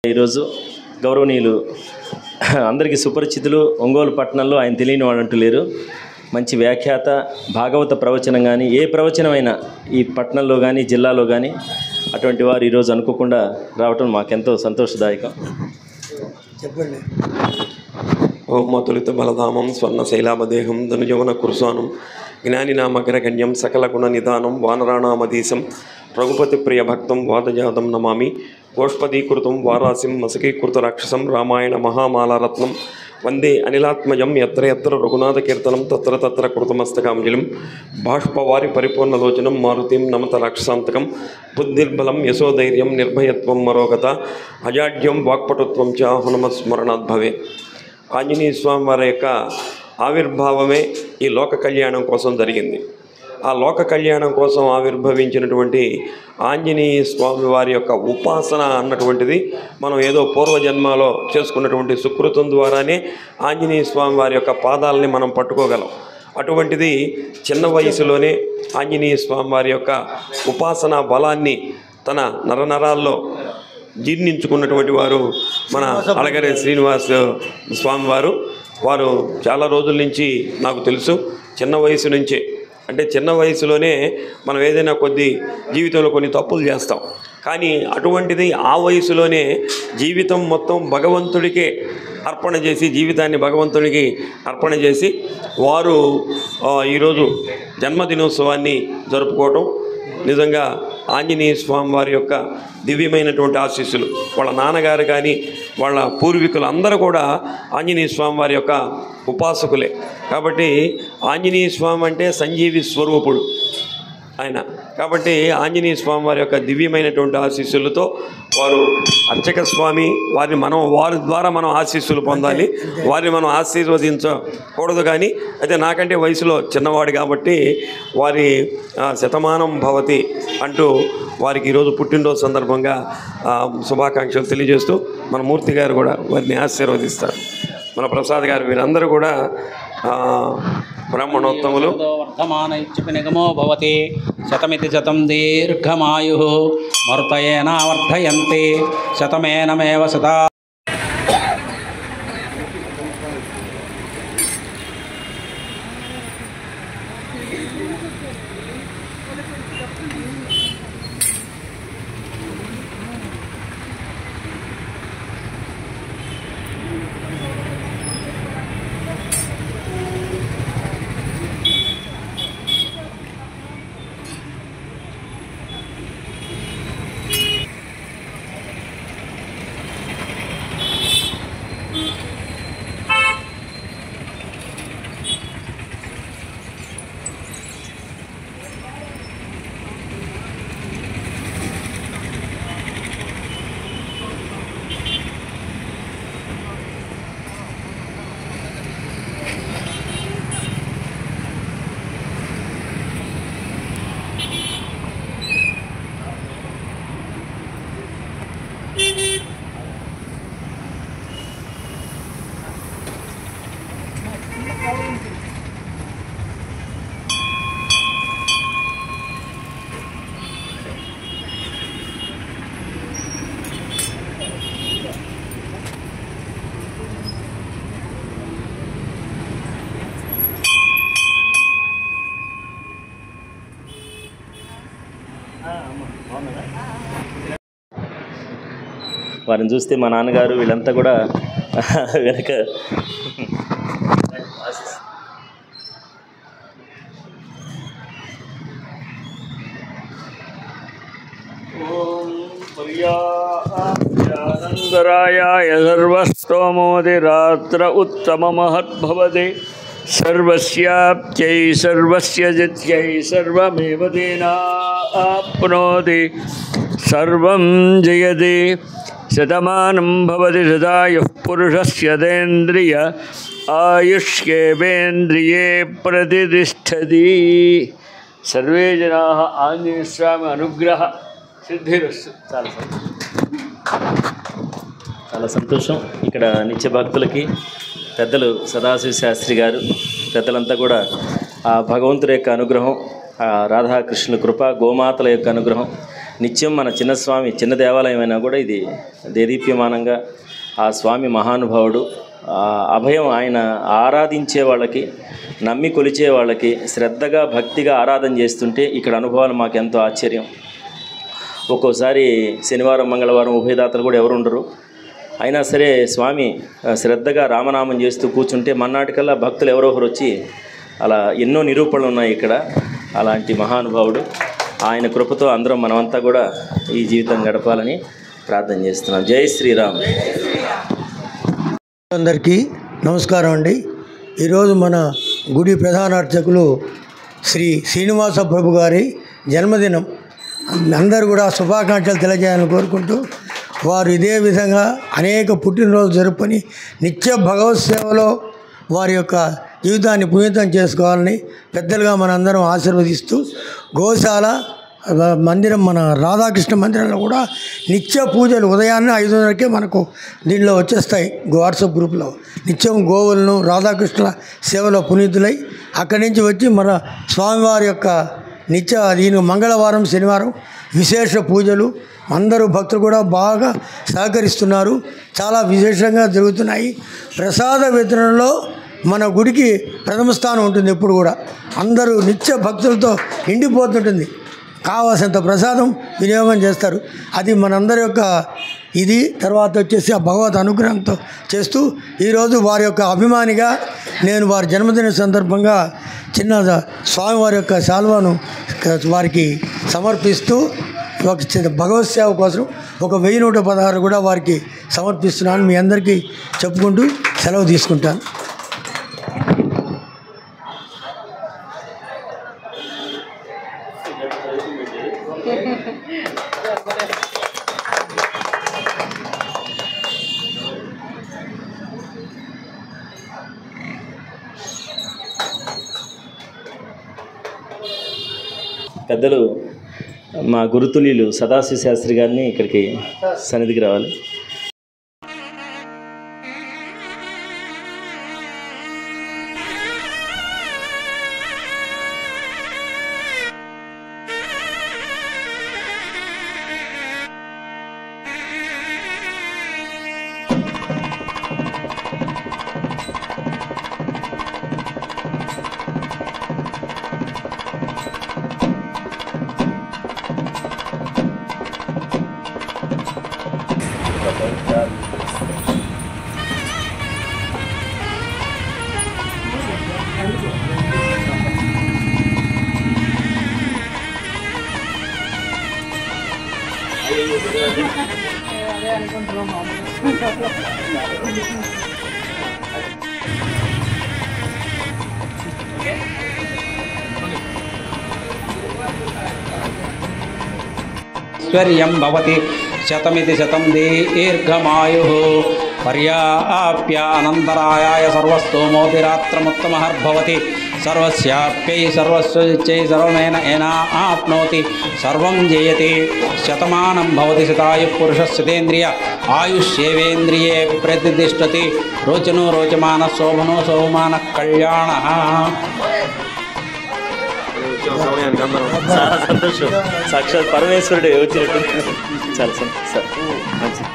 ఈరోజు గౌరవనీయులు అందరికీ సుపరిచితులు, ఒంగోలు పట్టణంలో ఆయన తెలియని వాళ్ళంటూ లేరు. మంచి వ్యాఖ్యాత, భాగవత ప్రవచనం కానీ ఏ ప్రవచనమైనా ఈ పట్టణంలో కానీ జిల్లాలో కానీ అటువంటి వారు ఈరోజు అనుకోకుండా రావటం మాకెంతో సంతోషదాయకం. చెప్పండి. ఓమతులిత బలధామం స్వర్ణశైలాభదేహం ధనుజవన కురుసానం జ్ఞానినామగ్రగణ్యం సకల గుణ నిదానం వానరాణామధీశం రఘుపతి ప్రియ భక్తం వాదజాతం నమామి గోష్పదీకృతం వారాసిం మసకీకృత రాక్షసం రామాయణ మహామాలారత్నం వందే అనిలాత్మజం ఎత్ర ఎత్ర రఘునాథ కీర్తనం తత్ర తత్ర కృతమస్తకాంజలిం బాష్పవారి పరిపూర్ణలోచనం మారుతిం నమత రాక్షసాంతకం బుద్ధిర్బలం యశోధైర్యం నిర్భయత్వం మరోగత అజాడ్యం వాక్పటుత్వం చ హనుమస్మరణాత్ భవే. ఆంజనేయ స్వామి వారి యొక్క ఆవిర్భావమే ఈ లోక కళ్యాణం కోసం జరిగింది. ఆ లోక కళ్యాణం కోసం ఆవిర్భవించినటువంటి ఆంజనేయ స్వామి వారి యొక్క ఉపాసన అన్నటువంటిది మనం ఏదో పూర్వజన్మలో చేసుకున్నటువంటి సుకృతం ద్వారానే ఆంజనేయ స్వామి వారి యొక్క పాదాలని మనం పట్టుకోగలం. అటువంటిది చిన్న వయసులోనే ఆంజనేయ స్వామి వారి యొక్క ఉపాసనా బలాన్ని తన నరనరాల్లో జీర్ణించుకున్నటువంటి వారు మన అలగరే శ్రీనివాస్ స్వామి వారు చాలా రోజుల నుంచి నాకు తెలుసు. చిన్న వయసు నుంచే, అంటే చిన్న వయసులోనే మనం ఏదైనా జీవితంలో కొన్ని తప్పులు చేస్తాం. కానీ అటువంటిది ఆ వయసులోనే జీవితం మొత్తం భగవంతుడికే అర్పణ చేసి, జీవితాన్ని భగవంతుడికి అర్పణ చేసి వారు ఈరోజు జన్మదినోత్సవాన్ని జరుపుకోవటం నిజంగా ఆంజనేయ స్వామి వారి యొక్క దివ్యమైనటువంటి ఆశీస్సులు. వాళ్ళ నాన్నగారు కానీ వాళ్ళ పూర్వీకులు అందరూ కూడా ఆంజనేయ స్వామి వారి యొక్క ఉపాసకులే. కాబట్టి ఆంజనేయ స్వామి అంటే సంజీవి స్వరూపుడు ఆయన. కాబట్టి ఆంజనేయ స్వామి వారి యొక్క దివ్యమైనటువంటి ఆశీస్సులతో వారు అర్చక స్వామి వారి ద్వారా మనం ఆశీస్సులు పొందాలి, వారిని మనం ఆశీర్వదించకూడదు. కానీ అయితే నాకంటే వయసులో చిన్నవాడు కాబట్టి వారి శతమానం భవతి అంటూ వారికి ఈరోజు పుట్టినరోజు సందర్భంగా శుభాకాంక్షలు తెలియజేస్తూ మన మూర్తి గారు కూడా వారిని ఆశీర్వదిస్తారు. మన ప్రసాద్ గారు వీరందరూ కూడా బ్రాహ్మణోత్తములు. నిగమో భవతి శతమితి శతం దీర్ఘమాయు మరుతయేన వర్ధయంతి శతమేనమేవ సదా. వారిని చూస్తే మా నాన్నగారు వీళ్ళంతా కూడా వెనక సర్వస్తోమోదిరాత్ర ఉత్తమ మహద్భవతే సర్వస్యాప్త్యై సర్వస్య జిత్యై సర్వమేవ తేనాప్నోతి సర్వం జయతే. శతమానం భవతి శతాయుః పురుషస్యేంద్రియ ఆయుష్యేవేంద్రియే ప్రతిష్టతి. సర్వే జనాః ఆంజనేయ స్వామి అనుగ్రహ సిద్ధిరస్తు. చాలా సంతోషం. ఇక్కడ నిత్య భక్తులకి పెద్దలు సదాశివ శాస్త్రి గారు, పెద్దలంతా కూడా ఆ భగవంతుడి యొక్క అనుగ్రహం, ఆ రాధాకృష్ణుల కృప, గోమాతల యొక్క అనుగ్రహం నిత్యం మన చిన్న స్వామి చిన్న దేవాలయం అయినా కూడా ఇది దేదీప్యమానంగా ఆ స్వామి మహానుభావుడు అభయం ఆయన ఆరాధించే వాళ్ళకి నమ్మి కొలిచే వాళ్ళకి శ్రద్ధగా భక్తిగా ఆరాధన చేస్తుంటే ఇక్కడ అనుభవాలు మాకు ఎంతో ఆశ్చర్యం. ఒక్కోసారి శనివారం మంగళవారం ఉభయదాతలు కూడా ఎవరు ఉండరు, అయినా సరే స్వామి శ్రద్ధగా రామనామం చేస్తూ కూర్చుంటే మన్నాటికల్లా భక్తులు ఎవరో ఒకరు వచ్చి అలా ఎన్నో నిరూపణలు ఉన్నాయి ఇక్కడ. అలాంటి మహానుభావుడు ఆయన కృపతో అందరం మనమంతా కూడా ఈ జీవితం గడపాలని ప్రార్థన చేస్తున్నాం. జై శ్రీరామ్. అందరికీ నమస్కారం అండి. ఈరోజు మన గుడి ప్రధాన అర్చకులు శ్రీ శ్రీనివాస ప్రభు గారి జన్మదినం. అందరూ కూడా శుభాకాంక్షలు తెలియజేయాలని కోరుకుంటూ వారు ఇదే విధంగా అనేక పుట్టినరోజు జరుపుకొని నిత్య భగవత్ సేవలో వారి యొక్క జీవితాన్ని పునీతం చేసుకోవాలని పెద్దలుగా మనందరం ఆశీర్వదిస్తూ గోశాల మందిరం మన రాధాకృష్ణ మందిరంలో కూడా నిత్య పూజలు ఉదయాన్నే 5:30కే మనకు దీనిలో వచ్చేస్తాయి. వాట్సాప్ గ్రూప్లో నిత్యం గోవులను రాధాకృష్ణ సేవలో పునీతులై అక్కడి నుంచి వచ్చి మన స్వామివారి యొక్క నిత్య దీని మంగళవారం శనివారం విశేష పూజలు అందరూ భక్తులు కూడా బాగా సహకరిస్తున్నారు. చాలా విశేషంగా జరుగుతున్నాయి. ప్రసాద వితరణలో మన గుడికి ప్రథమ స్థానం ఉంటుంది. ఎప్పుడు కూడా అందరూ నిత్య భక్తులతో నిండిపోతుంటుంది. కావాల్సినంత ప్రసాదం వినియోగం చేస్తారు. అది మనందరి యొక్క ఇది. తర్వాత వచ్చేసి ఆ భగవత్ అనుగ్రహంతో చేస్తూ ఈరోజు వారి యొక్క అభిమానిగా నేను వారి జన్మదిన సందర్భంగా చిన్న స్వామివారి యొక్క శాల్వాను వారికి సమర్పిస్తూ ఒక భగవత్ సేవ కోసం 1116 కూడా వారికి సమర్పిస్తున్నాను. మీ అందరికీ చెప్పుకుంటూ సెలవు తీసుకుంటాను. పెద్దలు మా గురుతుల్యులు సదాశివ శాస్త్రి గారిని ఇక్కడికి సన్నిధికి రావాలి. ఐశ్వర్యం భవతి శతమితి శతం దీర్ఘమాయుః పర్యాప్య అనంతరాయాయ సర్వస్తోమోతిరాత్రముత్తమః సర్వస్యాప్యై సర్వస్వైశ్చై సర్వమేన ఏనా ఆప్నోతి సర్వం జయతి శతమానం భవతి శతాయుః పురుషः శతేంద్రియ ఆయుష్యేవేంద్రియే ప్రతిష్టతి రోచనో రోచమాన శోభనో శోభమాన కళ్యాణః. చాలా సంతోషం. సాక్షాత్ పరమేశ్వరుడు వచ్చినట్టు చాలా సంతోషం. మంచిది.